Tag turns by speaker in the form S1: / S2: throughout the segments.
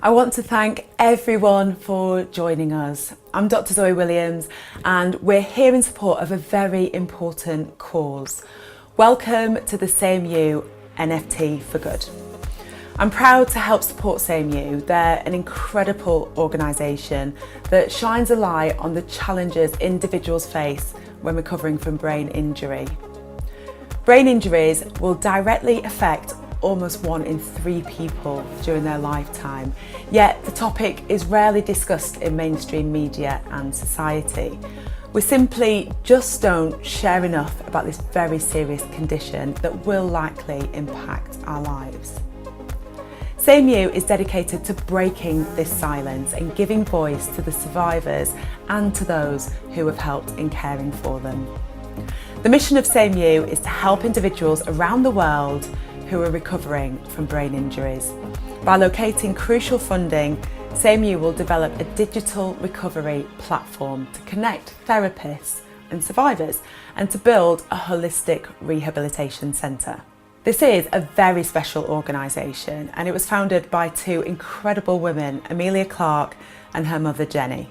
S1: I want to thank everyone for joining us. I'm Dr. Zoe Williams and we're here in support of a very important cause. Welcome to the SameYou NFT for Good. I'm proud to help support SameYou. They're an incredible organisation that shines a light on the challenges individuals face when recovering from brain injury. Brain injuries will directly affect almost 1 in 3 people during their lifetime, yet the topic is rarely discussed in mainstream media and society. We simply just don't share enough about this very serious condition that will likely impact our lives. SameYou is dedicated to breaking this silence and giving voice to the survivors and to those who have helped in caring for them. The mission of SameYou is to help individuals around the world who are recovering from brain injuries. By locating crucial funding, SameYou will develop a digital recovery platform to connect therapists and survivors and to build a holistic rehabilitation centre. This is a very special organisation and it was founded by 2 incredible women, Emilia Clarke and her mother Jenny.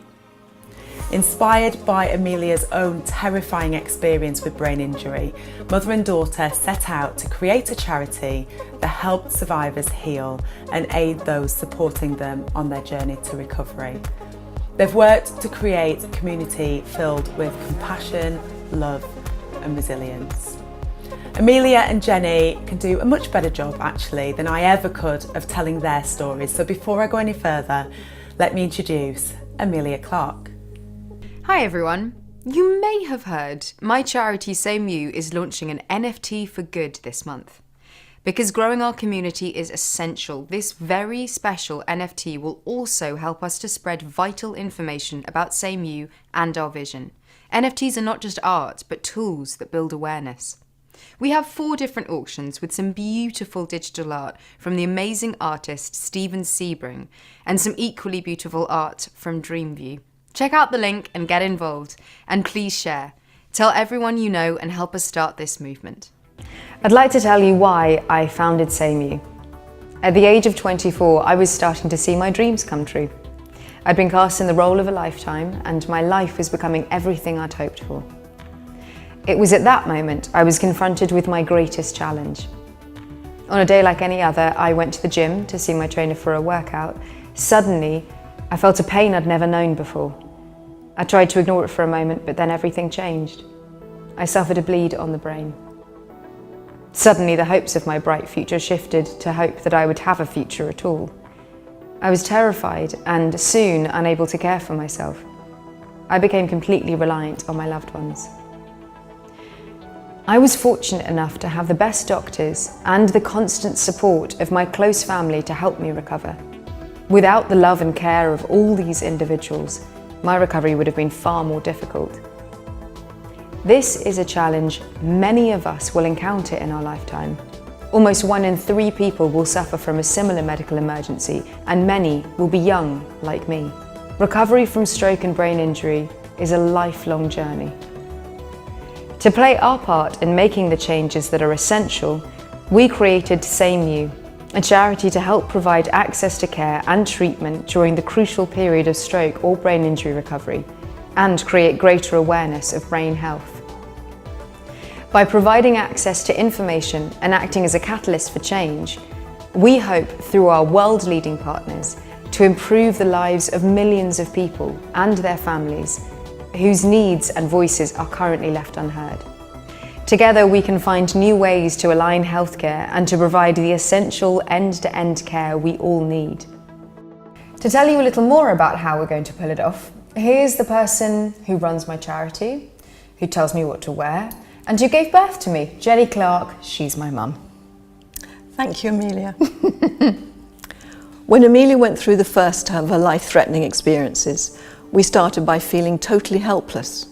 S1: Inspired by Emilia's own terrifying experience with brain injury, mother and daughter set out to create a charity that helped survivors heal and aid those supporting them on their journey to recovery. They've worked to create a community filled with compassion, love and resilience. Emilia and Jenny can do a much better job actually than I ever could of telling their stories. So before I go any further, let me introduce Emilia Clarke.
S2: Hi everyone. You may have heard my charity SameYou is launching an NFT for good this month. Because growing our community is essential, this very special NFT will also help us to spread vital information about SameYou and our vision. NFTs are not just art, but tools that build awareness. We have 4 different auctions with some beautiful digital art from the amazing artist Steven Sebring and some equally beautiful art from Dreamview. Check out the link and get involved, and please share. Tell everyone you know and help us start this movement.
S3: I'd like to tell you why I founded SameYou. At the age of 24, I was starting to see my dreams come true. I'd been cast in the role of a lifetime, and my life was becoming everything I'd hoped for. It was at that moment I was confronted with my greatest challenge. On a day like any other, I went to the gym to see my trainer for a workout. Suddenly, I felt a pain I'd never known before. I tried to ignore it for a moment, but then everything changed. I suffered a bleed on the brain. Suddenly, the hopes of my bright future shifted to hope that I would have a future at all. I was terrified and soon unable to care for myself. I became completely reliant on my loved ones. I was fortunate enough to have the best doctors and the constant support of my close family to help me recover. Without the love and care of all these individuals, my recovery would have been far more difficult. This is a challenge many of us will encounter in our lifetime. Almost 1 in 3 people will suffer from a similar medical emergency, and many will be young, like me. Recovery from stroke and brain injury is a lifelong journey. To play our part in making the changes that are essential, we created SameYou, a charity to help provide access to care and treatment during the crucial period of stroke or brain injury recovery, and create greater awareness of brain health. By providing access to information and acting as a catalyst for change, we hope through our world-leading partners to improve the lives of millions of people and their families whose needs and voices are currently left unheard. Together we can find new ways to align healthcare and to provide the essential end-to-end care we all need. To tell you a little more about how we're going to pull it off, here's the person who runs my charity, who tells me what to wear, and who gave birth to me, Jenny Clarke. She's my mum.
S4: Thank you, Emilia. When Emilia went through the first of her life-threatening experiences, we started by feeling totally helpless.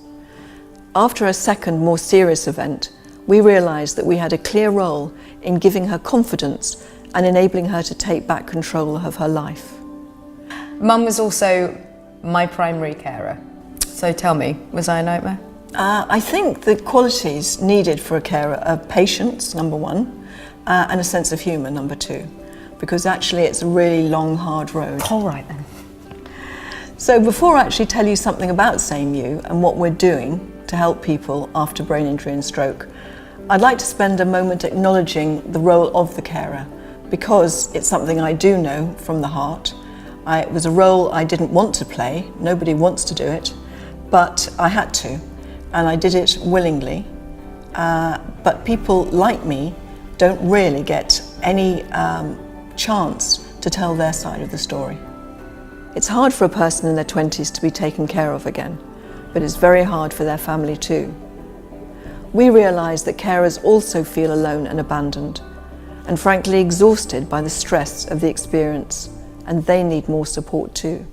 S4: After a second, more serious event, we realised that we had a clear role in giving her confidence and enabling her to take back control of her life.
S3: Mum was also my primary carer. So tell me, was I a nightmare?
S4: I think the qualities needed for a carer are patience, number 1, and a sense of humour, number 2. because actually it's a really long, hard road.
S3: All right then.
S4: So before I actually tell you something about SameYou and what we're doing to help people after brain injury and stroke, I'd like to spend a moment acknowledging the role of the carer, because it's something I do know from the heart. It was a role I didn't want to play, nobody wants to do it, but I had to, and I did it willingly. But people like me don't really get any chance to tell their side of the story. It's hard for a person in their 20s to be taken care of again, but it's very hard for their family too. We realise that carers also feel alone and abandoned, and frankly exhausted by the stress of the experience, and they need more support too.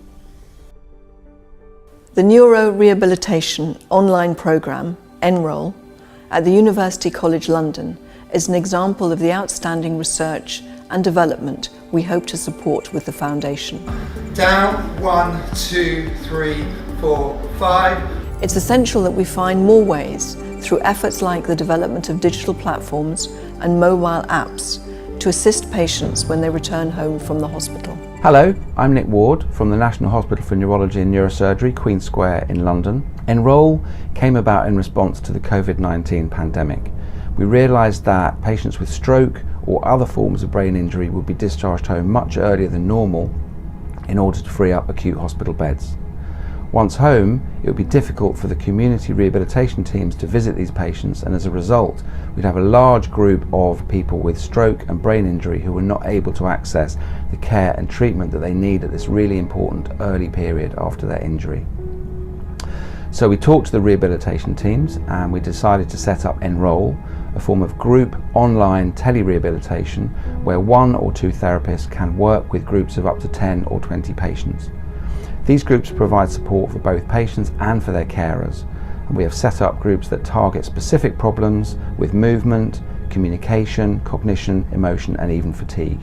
S4: The Neuro Rehabilitation online programme, Enroll, at the University College London is an example of the outstanding research and development we hope to support with the foundation.
S5: Down, 1, 2, 3, 4, 5.
S4: It's essential that we find more ways through efforts like the development of digital platforms and mobile apps to assist patients when they return home from the hospital.
S6: Hello, I'm Nick Ward from the National Hospital for Neurology and Neurosurgery, Queen Square in London. Enroll came about in response to the COVID-19 pandemic. We realised that patients with stroke or other forms of brain injury would be discharged home much earlier than normal in order to free up acute hospital beds. Once home, it would be difficult for the community rehabilitation teams to visit these patients, and as a result, we'd have a large group of people with stroke and brain injury who were not able to access the care and treatment that they need at this really important early period after their injury. So we talked to the rehabilitation teams and we decided to set up Enroll, a form of group online tele-rehabilitation where 1 or 2 therapists can work with groups of up to 10 or 20 patients. These groups provide support for both patients and for their carers, and we have set up groups that target specific problems with movement, communication, cognition, emotion and even fatigue.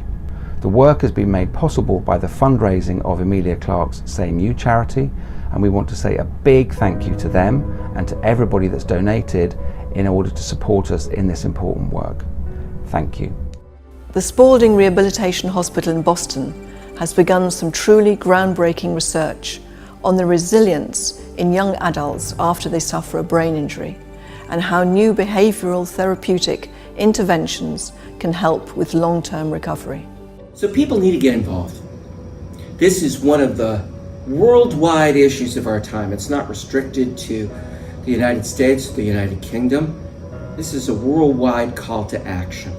S6: The work has been made possible by the fundraising of Emilia Clarke's SameYou charity, and we want to say a big thank you to them and to everybody that's donated in order to support us in this important work. Thank you.
S4: The Spalding Rehabilitation Hospital in Boston has begun some truly groundbreaking research on the resilience in young adults after they suffer a brain injury, and how new behavioural therapeutic interventions can help with long-term recovery.
S7: So people need to get involved. This is one of the worldwide issues of our time. It's not restricted to the United States or the United Kingdom. This is a worldwide call to action.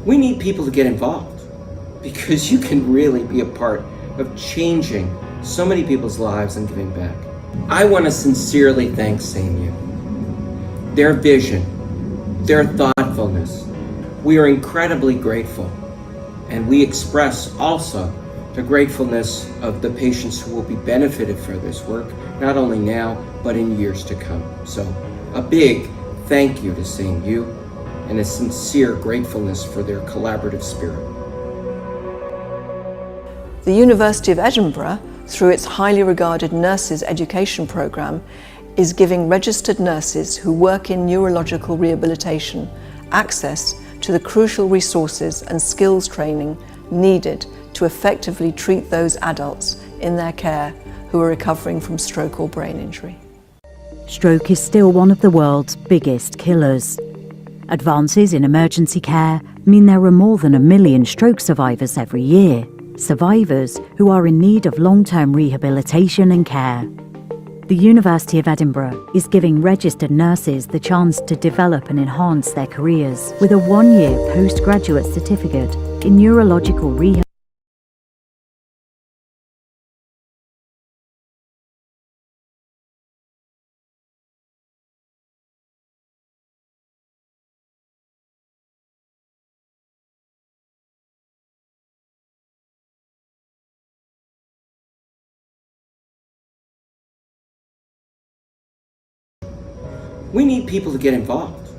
S7: We need people to get involved because you can really be a part of changing so many people's lives and giving back. I want to sincerely thank SameYou. Their vision, their thoughtfulness. We are incredibly grateful, and we express also the gratefulness of the patients who will be benefited from this work, not only now, but in years to come. So a big thank you to SameYou and a sincere gratefulness for their collaborative spirit.
S4: The University of Edinburgh, through its highly regarded nurses education programme, is giving registered nurses who work in neurological rehabilitation access to the crucial resources and skills training needed to effectively treat those adults in their care who are recovering from stroke or brain injury.
S8: Stroke is still one of the world's biggest killers. Advances in emergency care mean there are more than 1 million stroke survivors every year, survivors who are in need of long-term rehabilitation and care. The University of Edinburgh is giving registered nurses the chance to develop and enhance their careers with a 1-year postgraduate certificate in neurological rehabilitation.
S7: We need people to get involved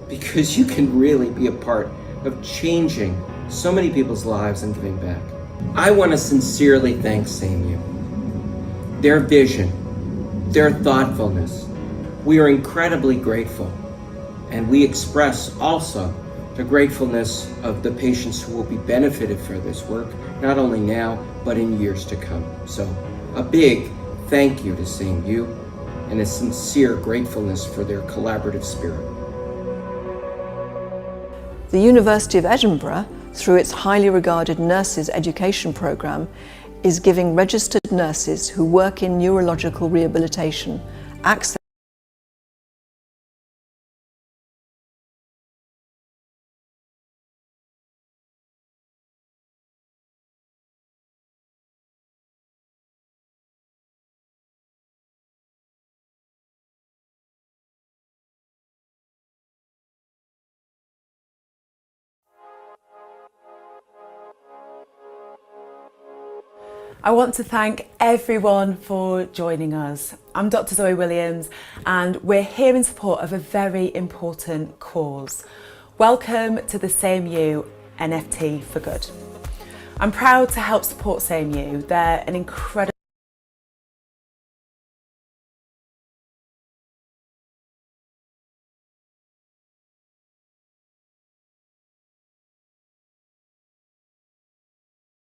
S7: because you can really be a part of changing so many people's lives and giving back. I want to sincerely thank SameYou. Their vision, their thoughtfulness. We are incredibly grateful, and we express also the gratefulness of the patients who will be benefited from this work, not only now, but in years to come. So a big thank you to SameYou and a sincere gratefulness for their collaborative spirit.
S4: The University of Edinburgh, through its highly regarded nurses education programme, is giving registered nurses who work in neurological rehabilitation access
S1: I want to thank everyone for joining us. I'm Dr. Zoe Williams and we're here in support of a very important cause. Welcome to the SameYou NFT for Good. I'm proud to help support SameYou. They're an incredible